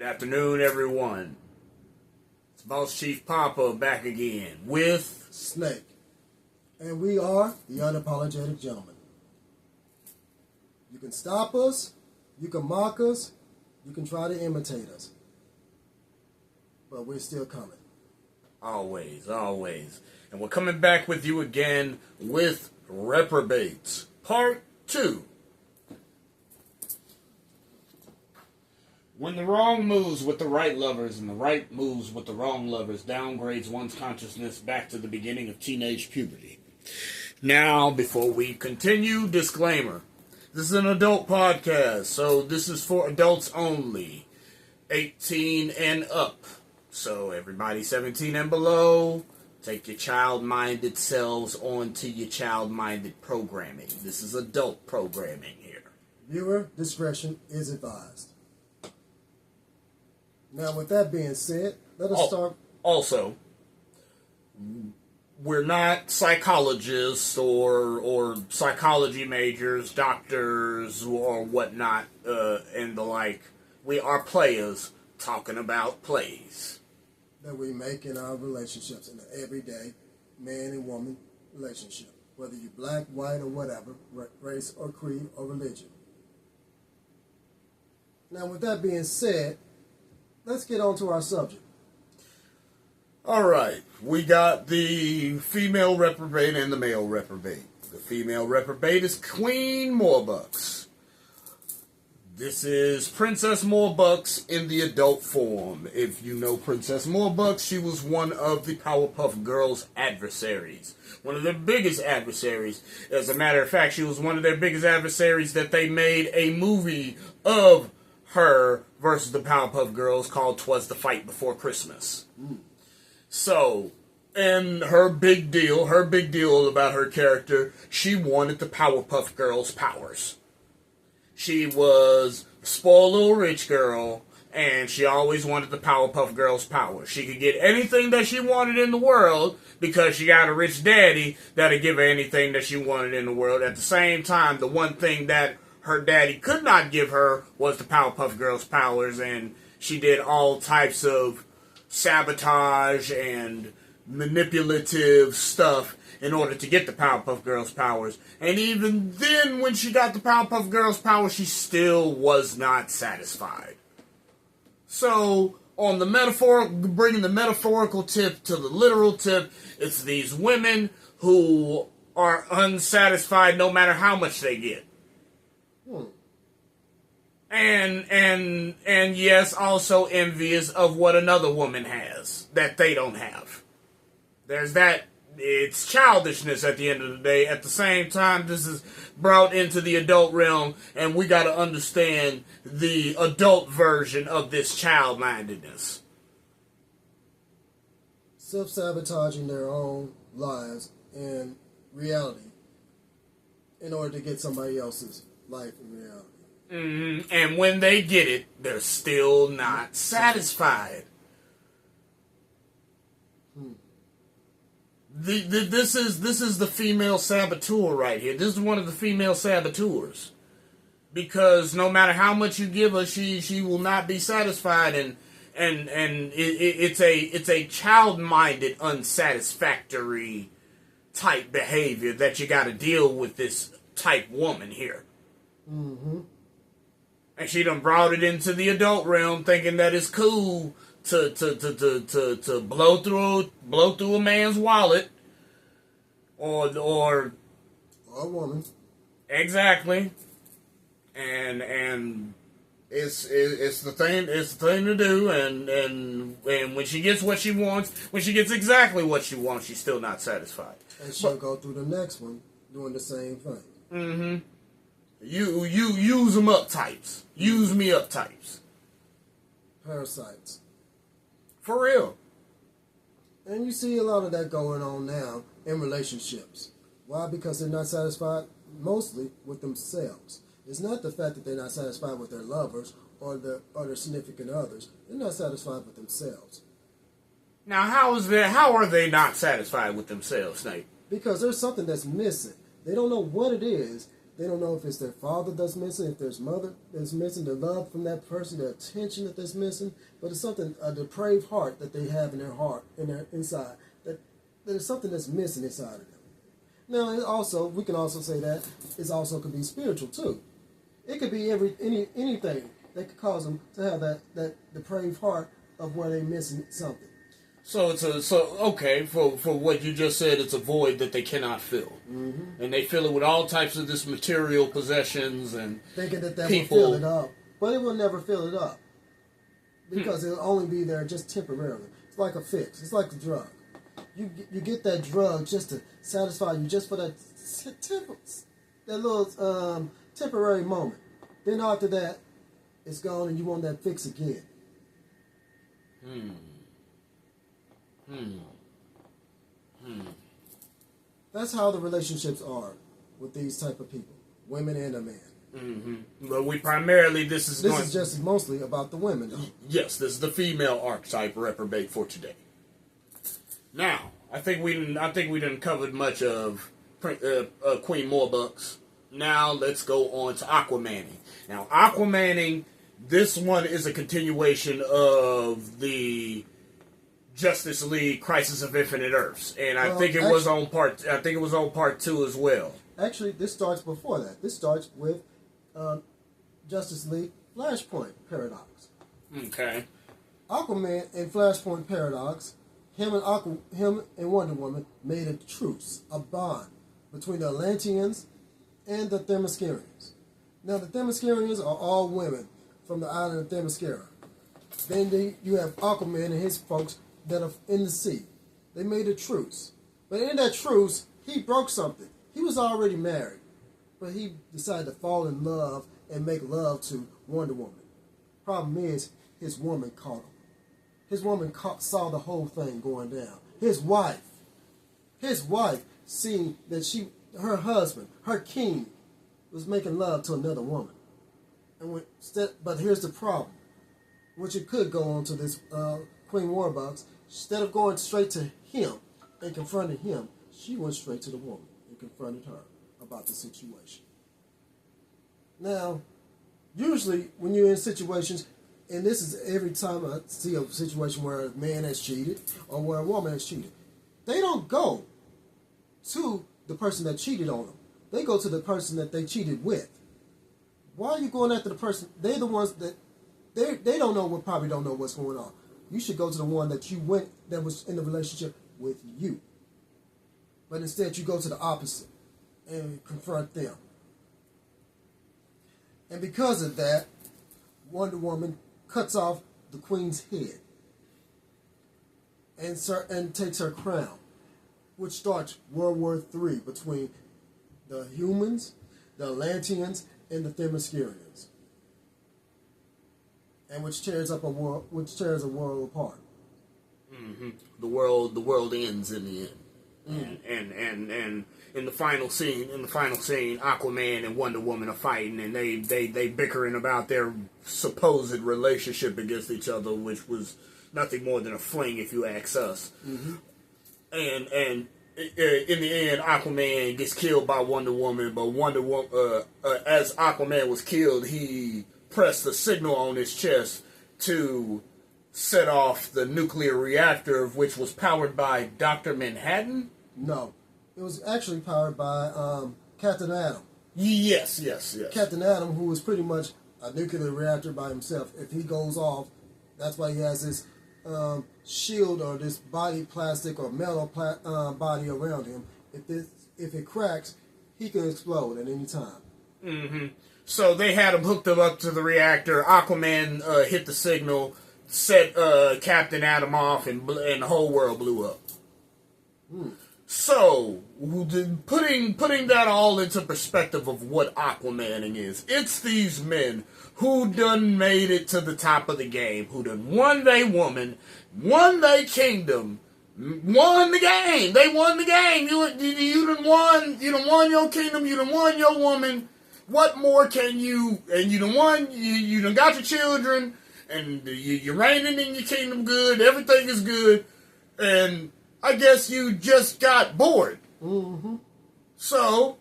Good afternoon, everyone. It's Boss Chief Papa back again with Snake. And we are the Unapologetic Gentlemen. You can stop us, you can mock us, you can try to imitate us. But we're still coming. Always, always. And we're coming back with you again with Reprobates, Part 2. When the wrong moves with the right lovers and the right moves with the wrong lovers downgrades one's consciousness back to the beginning of teenage puberty. Now, before we continue, disclaimer. This is an adult podcast, so this is for adults only. 18 and up. So everybody 17 and below, take your child-minded selves onto your child-minded programming. This is adult programming here. Viewer discretion is advised. Now, with that being said, let us start. Also, we're not psychologists or psychology majors, doctors, or whatnot, and the like. We are players talking about plays That we make in our relationships, in the everyday man and woman relationship. Whether you're black, white, or whatever, race or creed or religion. Now, with that being said, let's get on to our subject. Alright, we got the female reprobate and the male reprobate. The female reprobate is Queen Morbucks. This is Princess Morbucks in the adult form. If you know Princess Morbucks, she was one of the Powerpuff Girls' adversaries. One of their biggest adversaries. As a matter of fact, she was one of their biggest adversaries that they made a movie of her versus the Powerpuff Girls called 'Twas the Fight Before Christmas. So, and her big deal about her character, she wanted the Powerpuff Girls' powers. She was a spoiled little rich girl, and she always wanted the Powerpuff Girls' powers. She could get anything that she wanted in the world because she got a rich daddy that'd give her anything that she wanted in the world. At the same time, the one thing that her daddy could not give her was the Powerpuff Girls' powers, and she did all types of sabotage and manipulative stuff in order to get the Powerpuff Girls' powers. And even then, when she got the Powerpuff Girls' powers, she still was not satisfied. So, on the bringing the metaphorical tip to the literal tip, it's these women who are unsatisfied no matter how much they get. And yes, also envious of what another woman has that they don't have. There's that. It's childishness at the end of the day. At the same time, this is brought into the adult realm, and we got to understand the adult version of this child-mindedness. Self-sabotaging their own lives and reality in order to get somebody else's life and reality. And when they get it, they're still not satisfied. This is the female saboteur right here. This is one of the female saboteurs. Because no matter how much you give her, she will not be satisfied, and it's a child-minded, unsatisfactory type behavior that you got to deal with this type woman here. And she done brought it into the adult realm, thinking that it's cool to blow through a man's wallet, or a woman. Exactly. And it's the thing to do, and when she gets what she wants, when she gets exactly what she wants, she's still not satisfied. And she'll go through the next one doing the same thing. You use them up types. Use me up types. Parasites. For real. And you see a lot of that going on now in relationships. Why? Because they're not satisfied mostly with themselves. It's not the fact that they're not satisfied with their lovers or their significant others. They're not satisfied with themselves. Now, how are they not satisfied with themselves, Snake? Because there's something that's missing. They don't know what it is They don't know if it's their father that's missing, if there's mother that's missing, the love from that person, the attention that that's missing. But it's something, a depraved heart that they have in their heart, in their inside, that there's something that's missing inside of them. Now, it also, we can also say that it also could be spiritual too. It could be anything that could cause them to have that depraved heart of where they're missing something. So okay, for what you just said, it's a void that they cannot fill, and they fill it with all types of this material possessions and thinking that people will fill it up, but it will never fill it up because it'll only be there just temporarily. It's like a fix. It's like a drug. You get that drug just to satisfy you, just for that little temporary moment. Then after that, it's gone, and you want that fix again. That's how the relationships are with these type of people, women and a man. But this is just mostly about the women, though. Yes, this is the female archetype reprobate for today. Now, I think we didn't covered much of Queen Morbucks. Now let's go on to Aquamanning. Now, Aquamanning, this one is a continuation of the Justice League Crisis of Infinite Earths, and I think it was on part 2 as well. Actually, this starts before that. This starts with Justice League Flashpoint Paradox. Okay. Aquaman and Flashpoint Paradox, him and Wonder Woman made a truce, a bond between the Atlanteans and the Themyscirians. Now, the Themyscirians are all women from the island of Themyscira. Then you have Aquaman and his folks that are in the sea. They made a truce. But in that truce, he broke something. He was already married, but he decided to fall in love and make love to Wonder Woman. Problem is, his woman caught him. His woman saw the whole thing going down. His wife, seeing that her husband, her king, was making love to another woman. But here's the problem, which it could go on to this Queen Warbucks. Instead of going straight to him and confronting him, she went straight to the woman and confronted her about the situation. Now, usually when you're in situations, and this is every time I see a situation where a man has cheated or where a woman has cheated, they don't go to the person that cheated on them. They go to the person that they cheated with. Why are you going after the person? They're the ones that they probably don't know what's going on. You should go to the one that was in the relationship with you. But instead you go to the opposite and confront them. And because of that, Wonder Woman cuts off the Queen's head and takes her crown, which starts World War III between the humans, the Atlanteans, and the Themyscirians, and which tears a world apart. The world ends in the end. And in the final scene, Aquaman and Wonder Woman are fighting, and they bickering about their supposed relationship against each other, which was nothing more than a fling, if you ask us. And in the end, Aquaman gets killed by Wonder Woman, but as Aquaman was killed, he pressed the signal on his chest to set off the nuclear reactor, which was powered by Dr. Manhattan? No. It was actually powered by Captain Atom. Yes. Captain Atom, who was pretty much a nuclear reactor by himself. If he goes off, that's why he has this shield or this body plastic or metal body around him. If it cracks, he can explode at any time. So they had him hooked up to the reactor. Aquaman hit the signal, set Captain Atom off, and the whole world blew up. So, putting that all into perspective of what Aquamanning is, it's these men who done made it to the top of the game, who done won they woman, won they kingdom, won the game. They won the game. You done won your kingdom, you done won your woman. What more can you? And you done won. You done got your children, and you're reigning in your kingdom good. Everything is good, and I guess you just got bored. So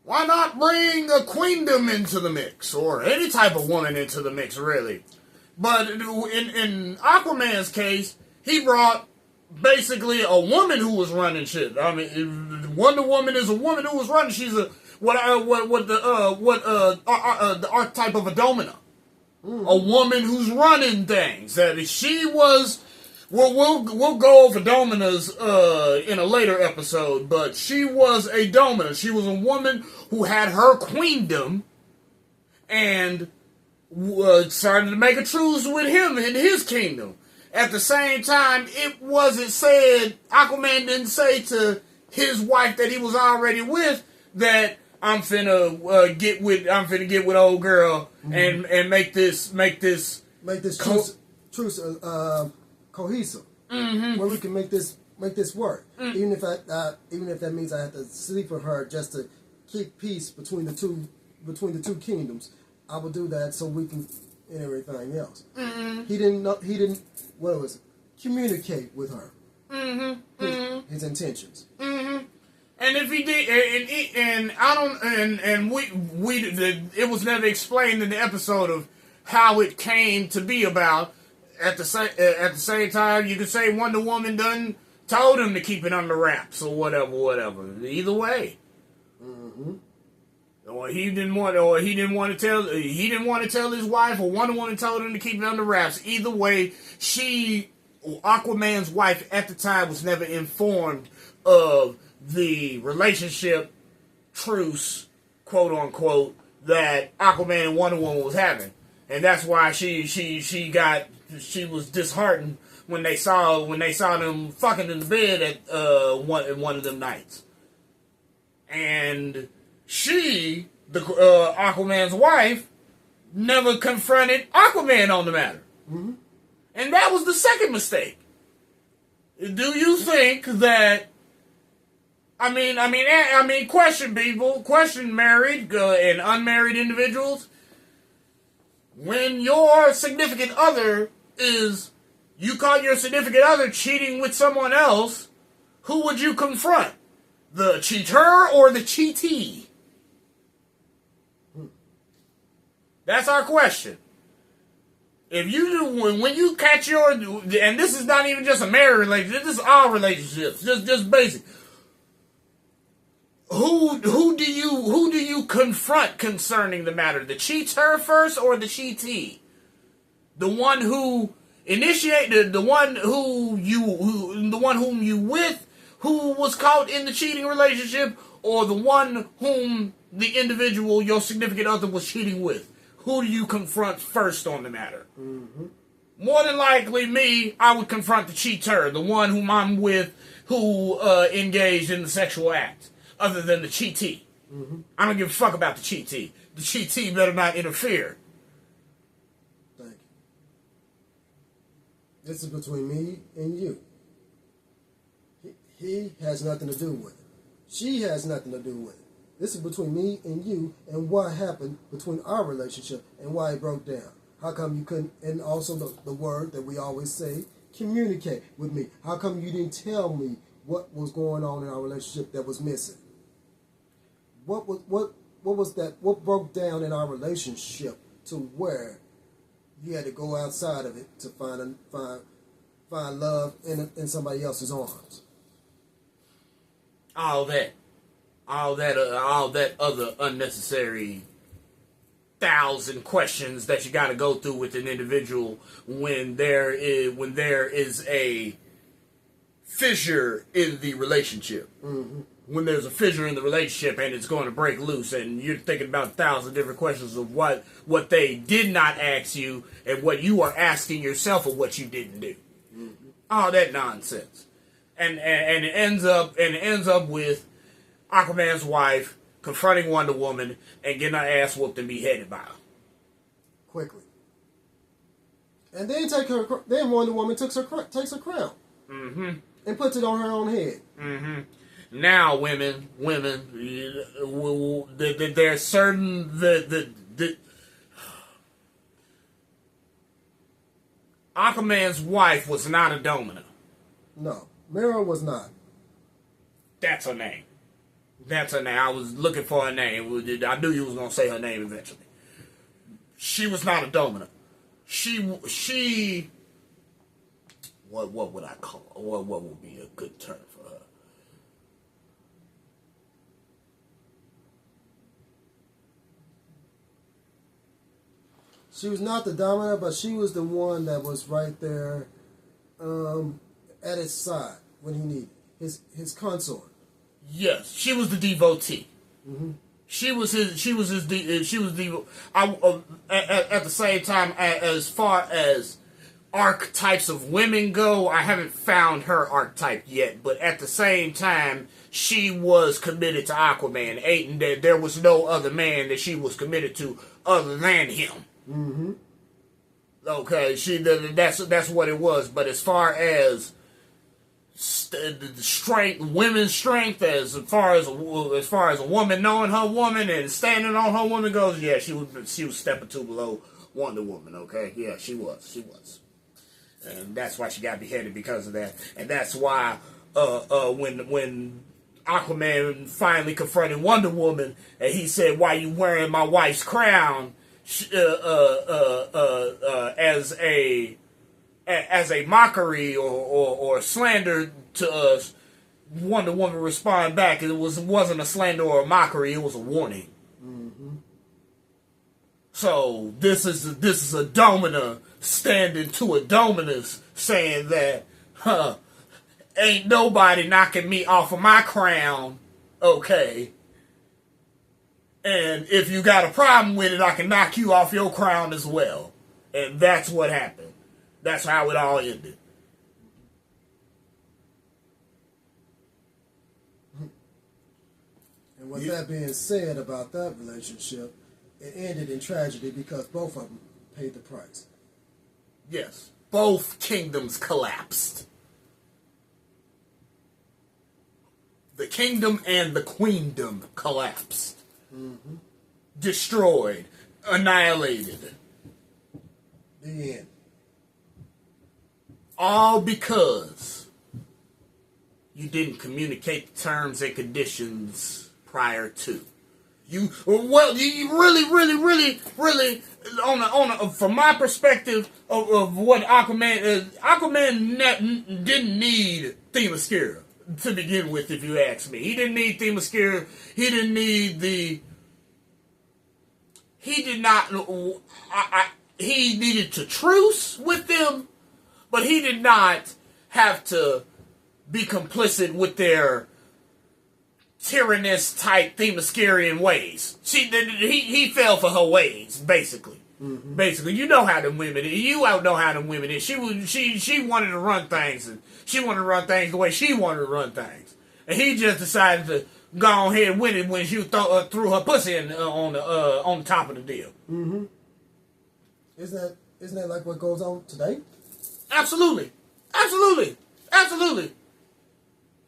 Why not bring a queendom into the mix, or any type of woman into the mix, really? But in Aquaman's case, he brought basically a woman who was running shit. I mean, Wonder Woman is a woman who was running. She's the archetype of a domina, a woman who's running things. That she was. We'll go over dominas in a later episode, but she was a domina. She was a woman who had her queendom and started to make a truce with him in his kingdom. At the same time, it wasn't said, Aquaman didn't say to his wife that he was already with that I'm finna get with old girl and make this truce cohesive, where we can make this work. Even if that means I have to sleep with her just to keep peace between the two kingdoms, I will do that so we can and everything else. He didn't communicate with her his intentions. And if he did, it was never explained in the episode of how it came to be about. At the same time, you could say Wonder Woman done told him to keep it under wraps or whatever. Either way, or he didn't want to tell his wife, or Wonder Woman told him to keep it under wraps. Either way, Aquaman's wife at the time was never informed of the relationship truce, quote unquote, that Aquaman and Wonder Woman was having, and that's why she was disheartened when they saw them fucking in the bed at one of them nights. And she, Aquaman's wife, never confronted Aquaman on the matter. And that was the second mistake. Do you think that? I mean, question married and unmarried individuals. When your significant other you caught your significant other cheating with someone else, who would you confront? The cheater or the cheatee? That's our question. If when you catch and this is not even just a marriage relationship, this is all relationships, just basic. Who do you confront concerning the matter? The cheater first or the cheatee? The one who initiated, the one whom you with, who was caught in the cheating relationship, or the one whom the individual, your significant other, was cheating with? Who do you confront first on the matter? More than likely, I would confront the cheater, the one whom I'm with, who engaged in the sexual act, other than the cheatee. I don't give a fuck about the cheatee. The cheatee better not interfere. Thank you. This is between me and you. He has nothing to do with it. She has nothing to do with it. This is between me and you, and what happened between our relationship and why it broke down. How come you couldn't, and also the word that we always say, communicate with me. How come you didn't tell me what was going on in our relationship that was missing? What was that? What broke down in our relationship to where you had to go outside of it to find love in somebody else's arms? All that other unnecessary 1,000 questions that you got to go through with an individual when there is a fissure in the relationship. When there's a fissure in the relationship and it's going to break loose, and you're thinking about 1,000 different questions of what they did not ask you and what you are asking yourself of what you didn't do. All that nonsense, and it ends up with Aquaman's wife confronting Wonder Woman and getting her ass whooped and beheaded by her quickly. And then Wonder Woman takes her crown and puts it on her own head. Now, women, there's certain Aquaman's wife was not a domina. No, Mera was not. That's her name. That's her name. I was looking for her name. I knew you was gonna say her name eventually. She was not a dominant. She. What would I call her? What would be a good term for her? She was not the dominant, but she was the one that was right there at his side when he needed his consort. Yes, she was the devotee. Mm-hmm. She was his. She was his. She was the. At the same time, as far as archetypes of women go, I haven't found her archetype yet. But at the same time, she was committed to Aquaman. And there was no other man that she was committed to other than him. Mm-hmm. Okay, that's what it was. But as far as strength, women's strength, as far as a woman knowing her woman and standing on her woman goes, yeah, she was stepping two below Wonder Woman. Okay, yeah, she was, and that's why she got beheaded because of that, and that's why when Aquaman finally confronted Wonder Woman and he said, "Why you wearing my wife's crown?" As a mockery or slander to us, Wonder Woman responded back. It wasn't a slander or a mockery. It was a warning. Mm-hmm. So this is a domina standing to a dominus, saying that, ain't nobody knocking me off of my crown. Okay. And if you got a problem with it, I can knock you off your crown as well. And that's what happened. That's how it all ended. And with that being said about that relationship, it ended in tragedy because both of them paid the price. Yes. Both kingdoms collapsed. The kingdom and the queendom collapsed. Mm-hmm. Destroyed. Annihilated. The end. All because you didn't communicate the terms and conditions prior to. You really, from my perspective of what Aquaman is, Aquaman didn't need Themyscira to begin with, if you ask me. He didn't need Themyscira. He didn't need he needed to truce with them, but he did not have to be complicit with their tyrannous type Themyscirian ways. He fell for her ways, basically. Mm-hmm. Basically, you know how them women. You out know how them women is. She wanted to run things, and she wanted to run things the way she wanted to run things, and he just decided to go ahead and win it when she threw her pussy on the top of the deal. Mm-hmm. Isn't that like what goes on today? Absolutely.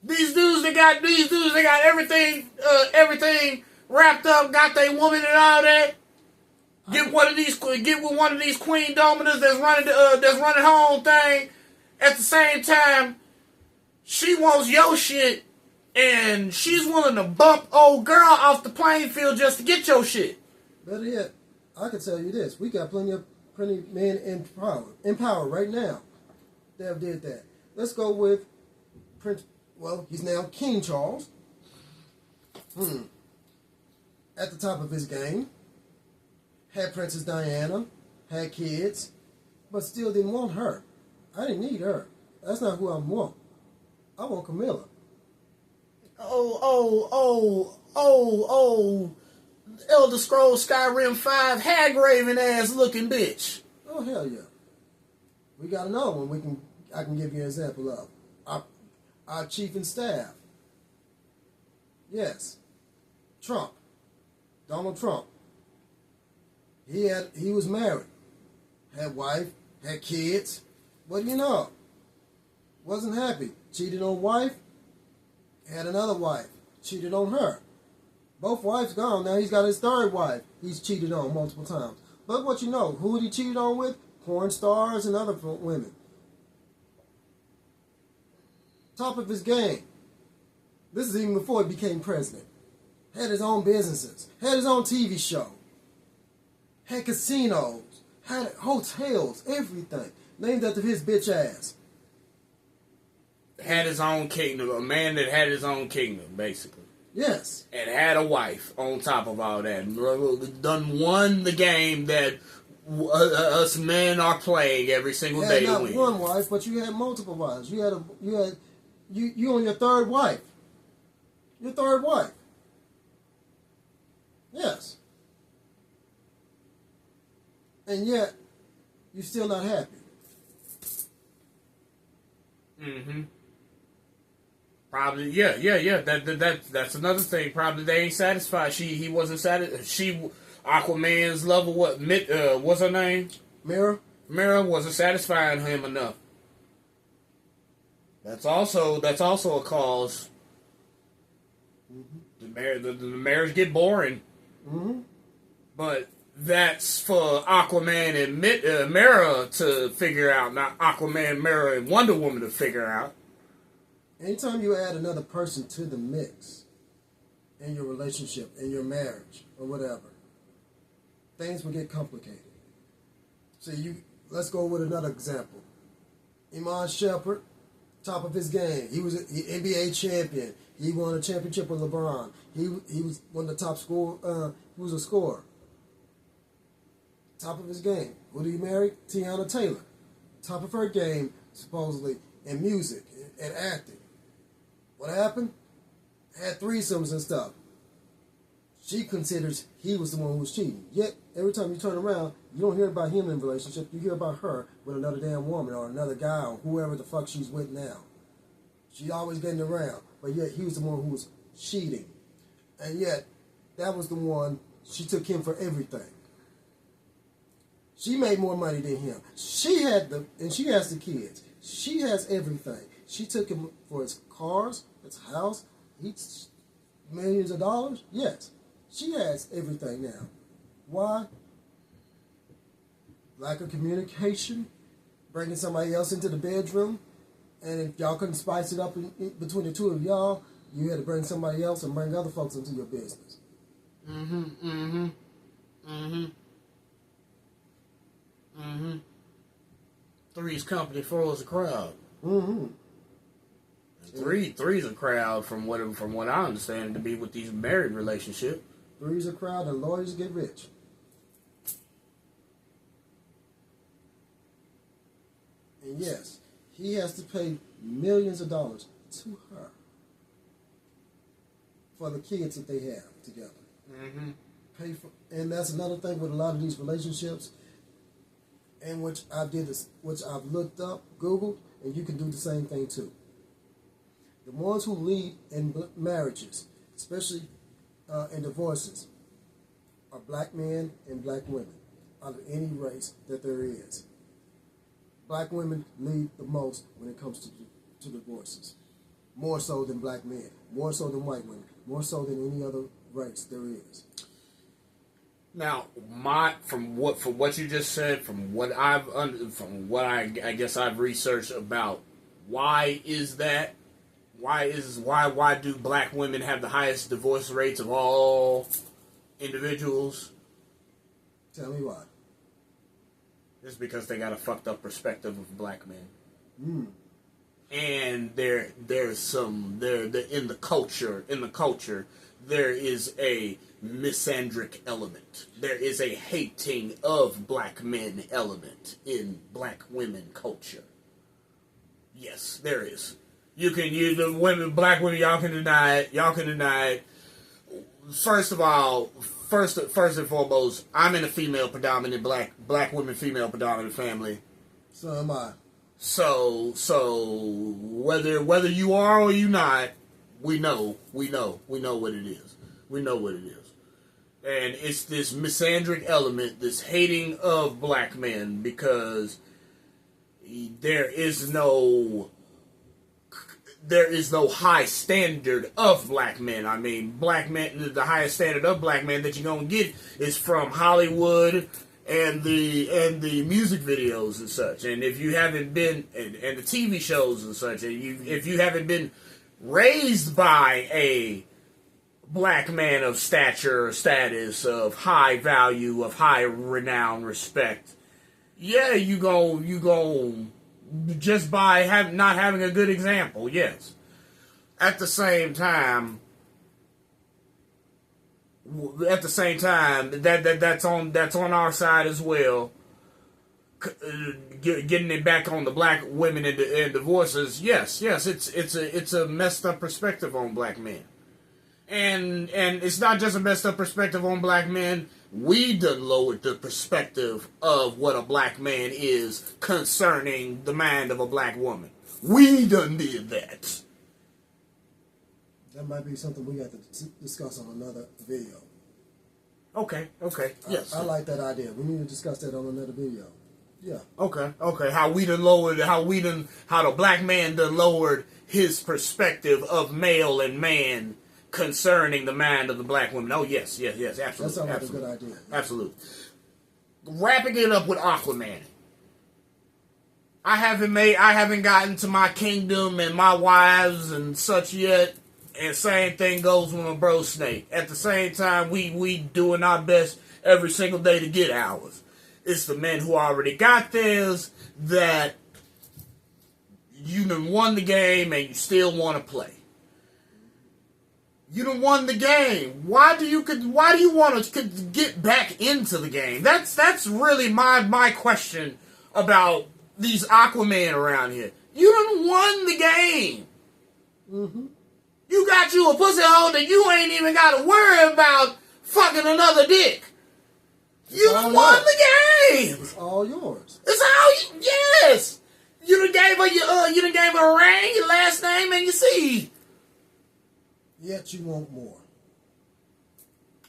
These dudes, they got everything wrapped up, got their woman and all that. Get with one of these queen dominants that's running her own thing. At the same time, she wants your shit, and she's willing to bump old girl off the playing field just to get your shit. Better yet, I can tell you this: we got plenty men in power right now that have did that. Let's go with Prince. Well, he's now King Charles. At the top of his game. Had Princess Diana, had kids, but still didn't want her. I didn't need her. That's not who I want. I want Camilla. Elder Scrolls Skyrim 5 hag-raven ass looking bitch. Oh, hell yeah. We got another one I can give you an example of. Our chief and staff. Yes. Trump. Donald Trump. He was married. Had wife, had kids. What do you know? Wasn't happy. Cheated on wife. Had another wife. Cheated on her. Both wives gone. Now he's got his third wife he's cheated on multiple times. But what you know, who did he cheat on with? Porn stars and other women. Top of his game. This is even before he became president. had his own businesses, had his own TV show, had casinos, had hotels, everything, named after his bitch ass. Had his own kingdom, a man that had his own kingdom, basically. Yes. And had a wife on top of all that. Done won the game that us men are playing every single day to win. Not one wife, but you had multiple wives. You on your third wife. Your third wife. Yes. And yet, you're still not happy. Mm-hmm. Probably, yeah. That's another thing. Probably they ain't satisfied. He wasn't satisfied. Aquaman's lover, what's her name? Mira wasn't satisfying him enough. That's also a cause. Mm-hmm. The marriage get boring. Mm-hmm. But that's for Aquaman and Mira to figure out, not Aquaman, Mira, and Wonder Woman to figure out. Anytime you add another person to the mix in your relationship, in your marriage, or whatever, things will get complicated. See, let's go with another example. Iman Shumpert, top of his game. He was an NBA champion. He won a championship with LeBron. He was one of the top scorer. He was a scorer. Top of his game. Who did he marry? Tiana Taylor. Top of her game, supposedly, in music and acting. What happened? Had threesomes and stuff. She considers he was the one who was cheating. Yet, every time you turn around, you don't hear about him in a relationship. You hear about her with another damn woman or another guy or whoever the fuck she's with now. She always getting around. But yet, he was the one who was cheating. And yet, that was the one, she took him for everything. She made more money than him. And she has the kids. She has everything. She took him for his cars, his house, he's millions of dollars. Yes, she has everything now. Why? Lack of communication, bringing somebody else into the bedroom, and if y'all couldn't spice it up between the two of y'all, you had to bring somebody else and bring other folks into your business. Three's company, four's a crowd. Mm-hmm. Three's a crowd from what I understand to be with these married relationship. Three's a crowd and lawyers get rich. And yes, he has to pay millions of dollars to her for the kids that they have together. Mm-hmm. And that's another thing with a lot of these relationships, and which I've looked up, Googled, and you can do the same thing too. The ones who lead in marriages, especially in divorces, are black men and black women out of any race that there is. Black women lead the most when it comes to divorces. More so than black men, more so than white women, more so than any other race there is. Now, from what you just said, from what I guess I've researched about, why is that? Why do black women have the highest divorce rates of all individuals? Tell me why. It's because they got a fucked up perspective of black men. Mm. And there's in the culture there is a misandric element. There is a hating of black men element in black women culture. Yes, there is. Black women, y'all can deny it. First and foremost, I'm in a female predominant black women female predominant family. So am I. So whether you are or you not, we know what it is. We know what it is. And it's this misandric element, this hating of black men, because there is no high standard of black men. I mean, black men, the highest standard of black men that you're gonna get is from Hollywood and the music videos and such. And if you haven't been, and the TV shows and such, and if you haven't been raised by a black man of stature, status, of high value, of high renown, respect. Yeah, you go just by not having a good example. Yes. At the same time, that's on our side as well. Getting it back on the black women and divorces. Yes, it's a messed up perspective on black men. And it's not just a messed up perspective on black men. We done lowered the perspective of what a black man is concerning the mind of a black woman. We done did that. That might be something we have to discuss on another video. Okay, yes. I like that idea. We need to discuss that on another video. Yeah. Okay. How the black man done lowered his perspective of male and man concerning the mind of the black woman. Oh, yes, absolutely. That sounds like a good idea. Yeah. Absolutely. Wrapping it up with Aquaman. I haven't gotten to my kingdom and my wives and such yet. And same thing goes with my bro Snake. At the same time, we doing our best every single day to get ours. It's the men who already got theirs that you done won the game and you still want to play. You done won the game. Why do you want to get back into the game? That's really my question about these Aquaman around here. You done won the game. Mm-hmm. You got you a pussy hole that you ain't even got to worry about fucking another dick. You done won the game. It's all yours. It's all yes. You done gave her a ring, your last name, and your seed. Yet you want more.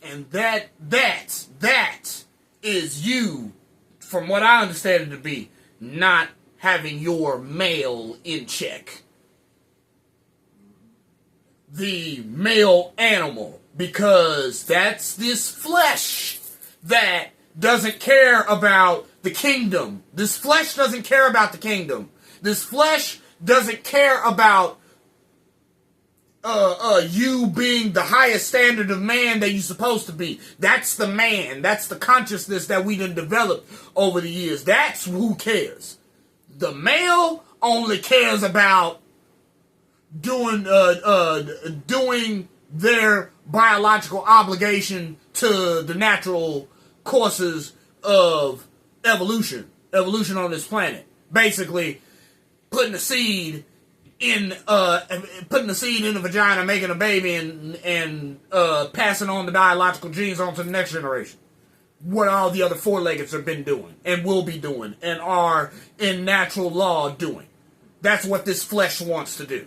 And that is you, from what I understand it to be, not having your male in check. The male animal, because that's this flesh that doesn't care about the kingdom. This flesh doesn't care about the kingdom. This flesh doesn't care about you being the highest standard of man that you're supposed to be. That's the man. That's the consciousness that we done developed over the years. That's who cares. The male only cares about doing their biological obligation to the natural courses of evolution on this planet. Basically, putting the seed in the vagina, making a baby, and passing on the biological genes on to the next generation. What all the other four-leggeds have been doing, and will be doing, and are in natural law doing. That's what this flesh wants to do.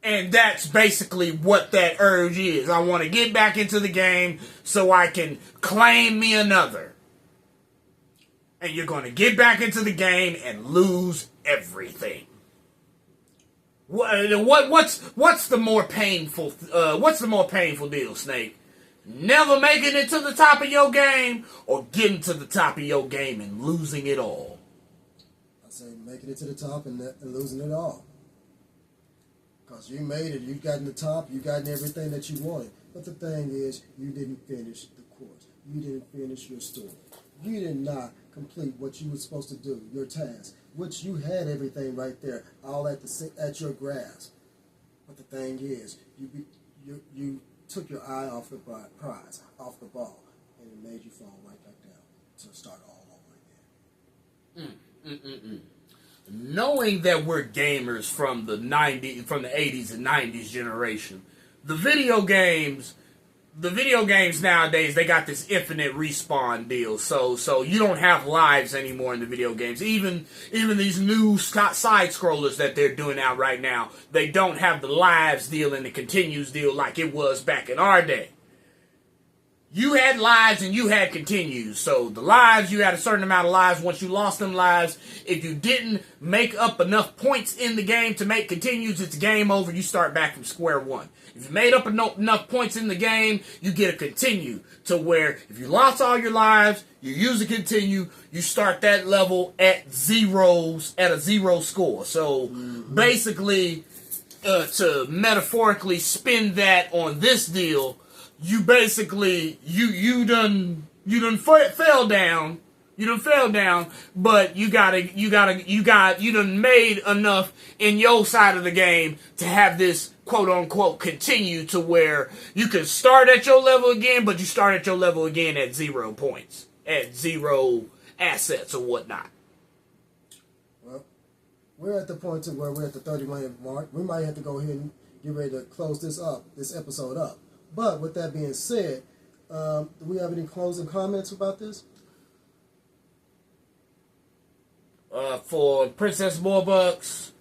And that's basically what that urge is. I want to get back into the game so I can claim me another. And you're going to get back into the game and lose everything. What's the more painful? What's the more painful deal, Snake? Never making it to the top of your game, or getting to the top of your game and losing it all? I say making it to the top and losing it all. Because you made it, you got in the top, you got in everything that you wanted. But the thing is, you didn't finish the course. You didn't finish your story. You did not complete what you were supposed to do, your task, which you had everything right there, all at your grasp. But the thing is, you took your eye off the prize, off the ball, and it made you fall right back down to start all over again. Knowing that we're gamers from the 80s and 90s generation, the video games nowadays, they got this infinite respawn deal. So you don't have lives anymore in the video games. Even these new side scrollers that they're doing out right now, they don't have the lives deal and the continues deal like it was back in our day. You had lives and you had continues. So the lives, you had a certain amount of lives. Once you lost them lives, if you didn't make up enough points in the game to make continues, it's game over. You start back from square one. If you made up enough points in the game, you get a continue. To where if you lost all your lives, you use a continue, you start that level at a zero score. So basically, to metaphorically spin that on this deal, you basically you done fell down. You done fell down, but you done made enough in your side of the game to have this quote unquote continue to where you can start at your level again, but you start at your level again at 0 points, at 0 assets or whatnot. Well, we're at the point to where we're at the 30-minute mark. We might have to go ahead and get ready to close this episode up. But with that being said, do we have any closing comments about this? For Princess Warbucks,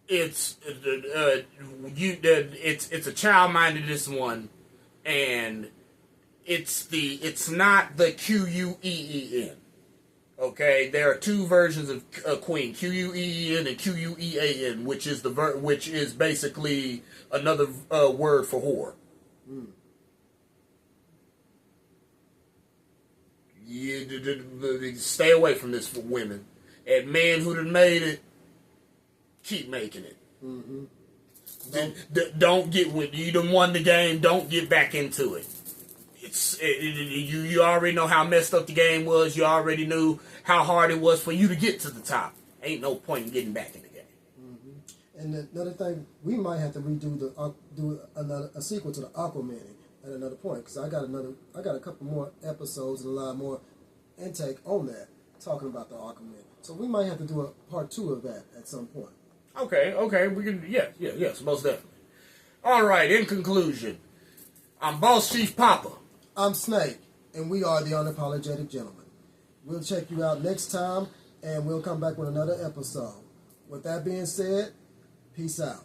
it's a child-mindedness one, and it's not the Queen. Okay, there are two versions of Queen: Queen and Quean, which is basically another word for whore. Mm. You stay away from this for women. And men who done made it, keep making it. Mm-hmm. Don't get when you done won the game. Don't get back into it. You already know how messed up the game was. You already knew how hard it was for you to get to the top. Ain't no point in getting back in the game. Mm-hmm. And another thing, we might have to do a sequel to the Aquaman at another point, because I got a couple more episodes and a lot more intake on that talking about the Aquaman. So we might have to do a part 2 of that at some point. Okay, we can. Yes, most definitely. All right. In conclusion, I'm Boss Chief Papa. I'm Snake, and we are the Unapologetic Gentlemen. We'll check you out next time, and we'll come back with another episode. With that being said, peace out.